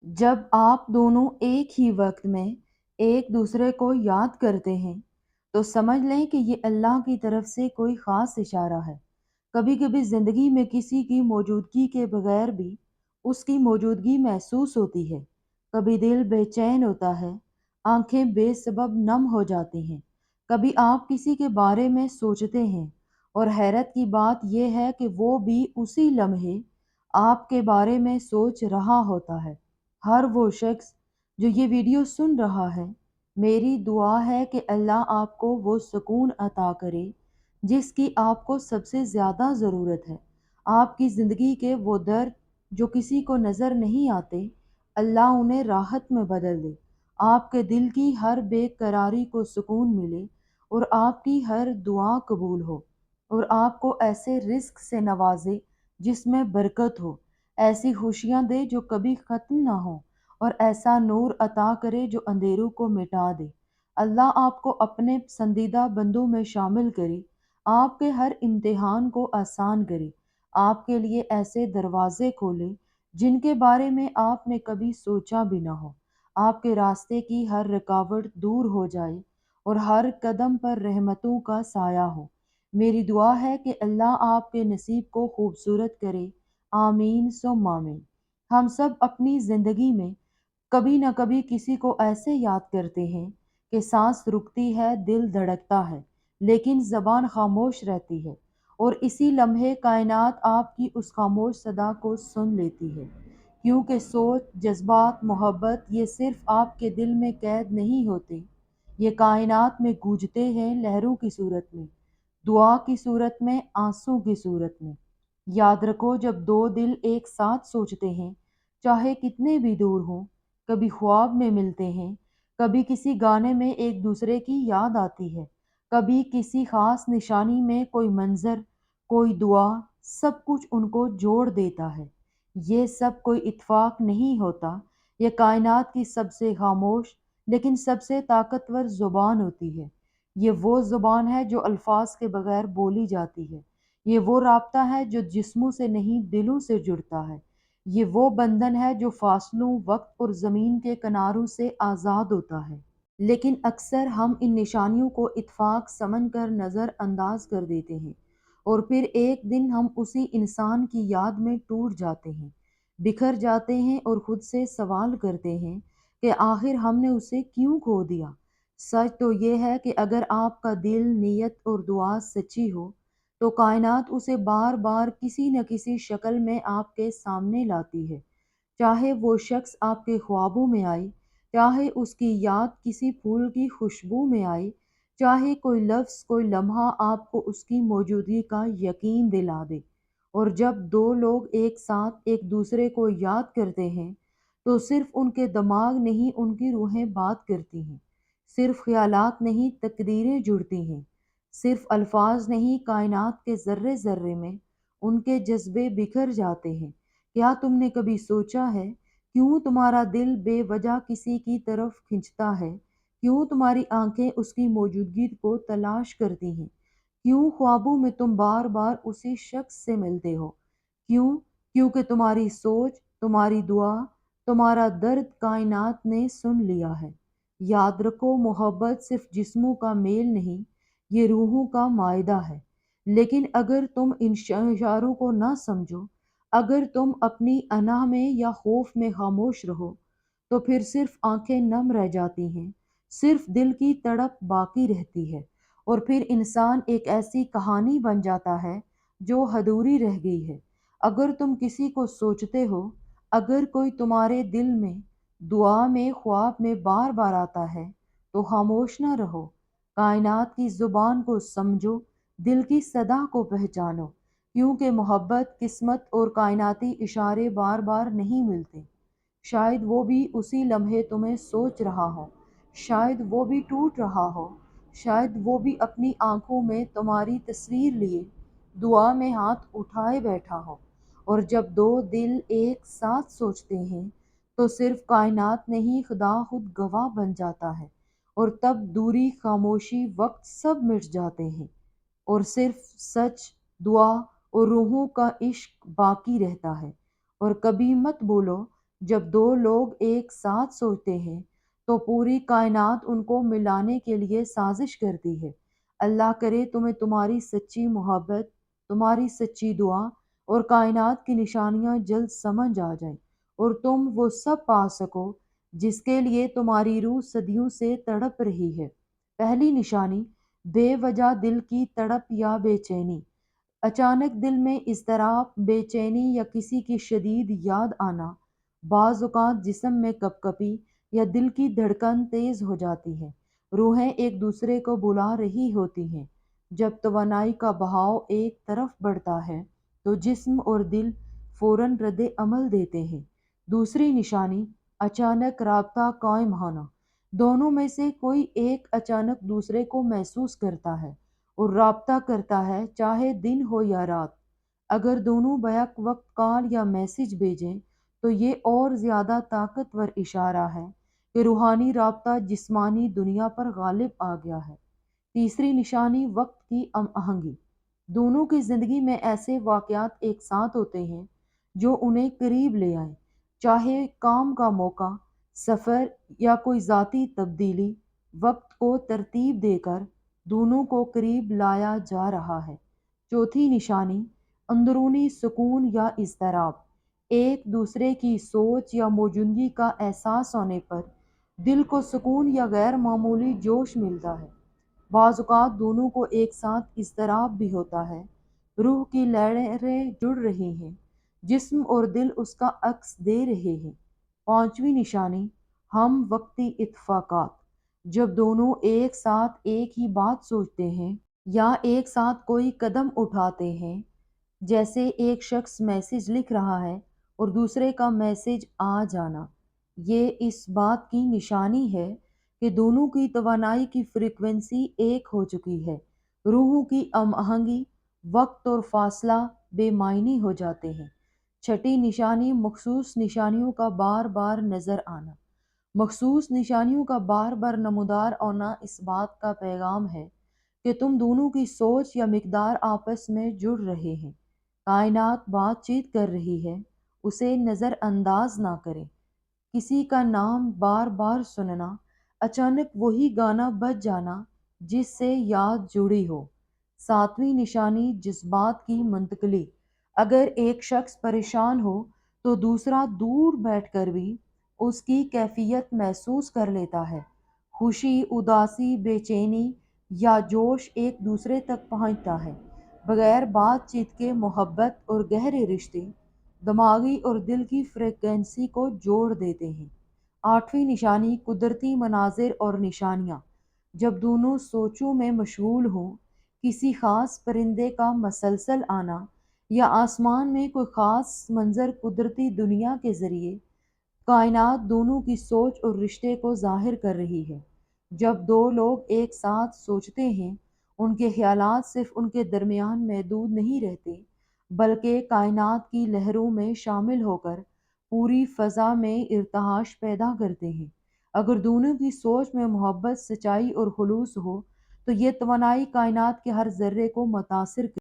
جب آپ دونوں ایک ہی وقت میں ایک دوسرے کو یاد کرتے ہیں تو سمجھ لیں کہ یہ اللہ کی طرف سے کوئی خاص اشارہ ہے۔ کبھی کبھی زندگی میں کسی کی موجودگی کے بغیر بھی اس کی موجودگی محسوس ہوتی ہے۔ کبھی دل بے چین ہوتا ہے، آنکھیں بے سبب نم ہو جاتی ہیں۔ کبھی آپ کسی کے بارے میں سوچتے ہیں اور حیرت کی بات یہ ہے کہ وہ بھی اسی لمحے آپ کے بارے میں سوچ رہا ہوتا ہے۔ ہر وہ شخص جو یہ ویڈیو سن رہا ہے، میری دعا ہے کہ اللہ آپ کو وہ سکون عطا کرے جس کی آپ کو سب سے زیادہ ضرورت ہے۔ آپ کی زندگی کے وہ درد جو کسی کو نظر نہیں آتے، اللہ انہیں راحت میں بدل دے۔ آپ کے دل کی ہر بے قراری کو سکون ملے اور آپ کی ہر دعا قبول ہو، اور آپ کو ایسے رزق سے نوازے جس میں برکت ہو، ایسی خوشیاں دے جو کبھی ختم نہ ہوں، اور ایسا نور عطا کرے جو اندھیروں کو مٹا دے۔ اللہ آپ کو اپنے پسندیدہ بندوں میں شامل کرے، آپ کے ہر امتحان کو آسان کرے، آپ کے لیے ایسے دروازے کھولے جن کے بارے میں آپ نے کبھی سوچا بھی نہ ہو۔ آپ کے راستے کی ہر رکاوٹ دور ہو جائے اور ہر قدم پر رحمتوں کا سایہ ہو۔ میری دعا ہے کہ اللہ آپ کے نصیب کو خوبصورت کرے۔ آمین ثم آمین۔ ہم سب اپنی زندگی میں کبھی نہ کبھی کسی کو ایسے یاد کرتے ہیں کہ سانس رکتی ہے، دل دھڑکتا ہے، لیکن زبان خاموش رہتی ہے، اور اسی لمحے کائنات آپ کی اس خاموش صدا کو سن لیتی ہے، کیونکہ سوچ، جذبات، محبت یہ صرف آپ کے دل میں قید نہیں ہوتے، یہ کائنات میں گونجتے ہیں، لہروں کی صورت میں، دعا کی صورت میں، آنسوں کی صورت میں۔ یاد رکھو، جب دو دل ایک ساتھ سوچتے ہیں، چاہے کتنے بھی دور ہوں، کبھی خواب میں ملتے ہیں، کبھی کسی گانے میں ایک دوسرے کی یاد آتی ہے، کبھی کسی خاص نشانی میں کوئی منظر، کوئی دعا، سب کچھ ان کو جوڑ دیتا ہے۔ یہ سب کوئی اتفاق نہیں ہوتا، یہ کائنات کی سب سے خاموش لیکن سب سے طاقتور زبان ہوتی ہے۔ یہ وہ زبان ہے جو الفاظ کے بغیر بولی جاتی ہے۔ یہ وہ رابطہ ہے جو جسموں سے نہیں دلوں سے جڑتا ہے۔ یہ وہ بندھن ہے جو فاصلوں، وقت اور زمین کے کناروں سے آزاد ہوتا ہے۔ لیکن اکثر ہم ان نشانیوں کو اتفاق سمجھ کر نظر انداز کر دیتے ہیں، اور پھر ایک دن ہم اسی انسان کی یاد میں ٹوٹ جاتے ہیں، بکھر جاتے ہیں اور خود سے سوال کرتے ہیں کہ آخر ہم نے اسے کیوں کھو دیا۔ سچ تو یہ ہے کہ اگر آپ کا دل، نیت اور دعا سچی ہو تو کائنات اسے بار بار کسی نہ کسی شکل میں آپ کے سامنے لاتی ہے۔ چاہے وہ شخص آپ کے خوابوں میں آئے، چاہے اس کی یاد کسی پھول کی خوشبو میں آئے، چاہے کوئی لفظ، کوئی لمحہ آپ کو اس کی موجودگی کا یقین دلا دے۔ اور جب دو لوگ ایک ساتھ ایک دوسرے کو یاد کرتے ہیں تو صرف ان کے دماغ نہیں، ان کی روحیں بات کرتی ہیں، صرف خیالات نہیں، تقدیریں جڑتی ہیں، صرف الفاظ نہیں، کائنات کے ذرے ذرے میں ان کے جذبے بکھر جاتے ہیں۔ کیا تم نے کبھی سوچا ہے کیوں تمہارا دل بے وجہ کسی کی طرف کھنچتا ہے؟ کیوں تمہاری آنکھیں اس کی موجودگی کو تلاش کرتی ہیں؟ کیوں خوابوں میں تم بار بار اسی شخص سے ملتے ہو؟ کیوں؟ کیونکہ تمہاری سوچ، تمہاری دعا، تمہارا درد کائنات نے سن لیا ہے۔ یاد رکھو، محبت صرف جسموں کا میل نہیں، یہ روحوں کا معاہدہ ہے۔ لیکن اگر تم ان اشاروں کو نہ سمجھو، اگر تم اپنی انا میں یا خوف میں خاموش رہو، تو پھر صرف آنکھیں نم رہ جاتی ہیں، صرف دل کی تڑپ باقی رہتی ہے، اور پھر انسان ایک ایسی کہانی بن جاتا ہے جو ادھوری رہ گئی ہے۔ اگر تم کسی کو سوچتے ہو، اگر کوئی تمہارے دل میں، دعا میں، خواب میں بار بار آتا ہے، تو خاموش نہ رہو، کائنات کی زبان کو سمجھو، دل کی صدا کو پہچانو، کیونکہ محبت، قسمت اور کائناتی اشارے بار بار نہیں ملتے۔ شاید وہ بھی اسی لمحے تمہیں سوچ رہا ہو، شاید وہ بھی ٹوٹ رہا ہو، شاید وہ بھی اپنی آنکھوں میں تمہاری تصویر لیے دعا میں ہاتھ اٹھائے بیٹھا ہو۔ اور جب دو دل ایک ساتھ سوچتے ہیں تو صرف کائنات نہیں، خدا خود گواہ بن جاتا ہے، اور تب دوری، خاموشی، وقت سب مٹ جاتے ہیں، اور صرف سچ، دعا اور روحوں کا عشق باقی رہتا ہے۔ اور کبھی مت بولو جب دو لوگ ایک ساتھ سوچتے ہیں تو پوری کائنات ان کو ملانے کے لیے سازش کرتی ہے۔ اللہ کرے تمہیں تمہاری سچی محبت، تمہاری سچی دعا اور کائنات کی نشانیاں جلد سمجھ آ جائیں اور تم وہ سب پا سکو جس کے لیے تمہاری روح صدیوں سے تڑپ رہی ہے۔ پہلی نشانی، بے وجہ دل کی تڑپ یا بے چینی۔ اچانک دل میں اضطراب، بے چینی یا کسی کی شدید یاد آنا۔ بعض اوقات جسم میں کپکپی یا دل کی دھڑکن تیز ہو جاتی ہے۔ روحیں ایک دوسرے کو بلا رہی ہوتی ہیں۔ جب توانائی کا بہاؤ ایک طرف بڑھتا ہے تو جسم اور دل فوراً رد عمل دیتے ہیں۔ دوسری نشانی، اچانک رابطہ قائم ہونا۔ دونوں میں سے کوئی ایک اچانک دوسرے کو محسوس کرتا ہے اور رابطہ کرتا ہے، چاہے دن ہو یا رات۔ اگر دونوں بیک وقت کال یا میسج بھیجیں تو یہ اور زیادہ طاقتور اشارہ ہے کہ روحانی رابطہ جسمانی دنیا پر غالب آ گیا ہے۔ تیسری نشانی، وقت کی ہم آہنگی۔ دونوں کی زندگی میں ایسے واقعات ایک ساتھ ہوتے ہیں جو انہیں قریب لے آئیں، چاہے کام کا موقع، سفر یا کوئی ذاتی تبدیلی۔ وقت کو ترتیب دے کر دونوں کو قریب لایا جا رہا ہے۔ چوتھی نشانی، اندرونی سکون یا اضطراب۔ ایک دوسرے کی سوچ یا موجودگی کا احساس ہونے پر دل کو سکون یا غیر معمولی جوش ملتا ہے۔ بعض اوقات دونوں کو ایک ساتھ اضطراب بھی ہوتا ہے، روح کی لہریں جڑ رہی ہیں، جسم اور دل اس کا عکس دے رہے ہیں۔ پانچویں نشانی، ہم وقتی اتفاقات۔ جب دونوں ایک ساتھ ایک ہی بات سوچتے ہیں یا ایک ساتھ کوئی قدم اٹھاتے ہیں، جیسے ایک شخص میسج لکھ رہا ہے اور دوسرے کا میسج آ جانا، یہ اس بات کی نشانی ہے کہ دونوں کی توانائی کی فریکوینسی ایک ہو چکی ہے۔ روحوں کی ہم آہنگی، وقت اور فاصلہ بے معنی ہو جاتے ہیں۔ چھٹی نشانی، مخصوص نشانیوں کا بار بار نظر آنا۔ مخصوص نشانیوں کا بار بار نمودار ہونا اس بات کا پیغام ہے کہ تم دونوں کی سوچ یا مقدار آپس میں جڑ رہے ہیں۔ کائنات بات چیت کر رہی ہے، اسے نظر انداز نہ کریں۔ کسی کا نام بار بار سننا، اچانک وہی گانا بج جانا جس سے یاد جڑی ہو۔ ساتویں نشانی، جذبات کی منتقلی۔ اگر ایک شخص پریشان ہو تو دوسرا دور بیٹھ کر بھی اس کی کیفیت محسوس کر لیتا ہے۔ خوشی، اداسی، بے چینی یا جوش ایک دوسرے تک پہنچتا ہے۔ بغیر بات چیت کے محبت اور گہرے رشتے دماغی اور دل کی فریکوینسی کو جوڑ دیتے ہیں۔ آٹھویں نشانی، قدرتی مناظر اور نشانیاں۔ جب دونوں سوچوں میں مشغول ہوں، کسی خاص پرندے کا مسلسل آنا یا آسمان میں کوئی خاص منظر قدرتی دنیا کے ذریعے کائنات دونوں کی سوچ اور رشتے کو ظاہر کر رہی ہے۔ جب دو لوگ ایک ساتھ سوچتے ہیں، ان کے خیالات صرف ان کے درمیان محدود نہیں رہتے بلکہ کائنات کی لہروں میں شامل ہو کر پوری فضا میں ارتعاش پیدا کرتے ہیں۔ اگر دونوں کی سوچ میں محبت، سچائی اور خلوص ہو تو یہ توانائی کائنات کے ہر ذرے کو متاثر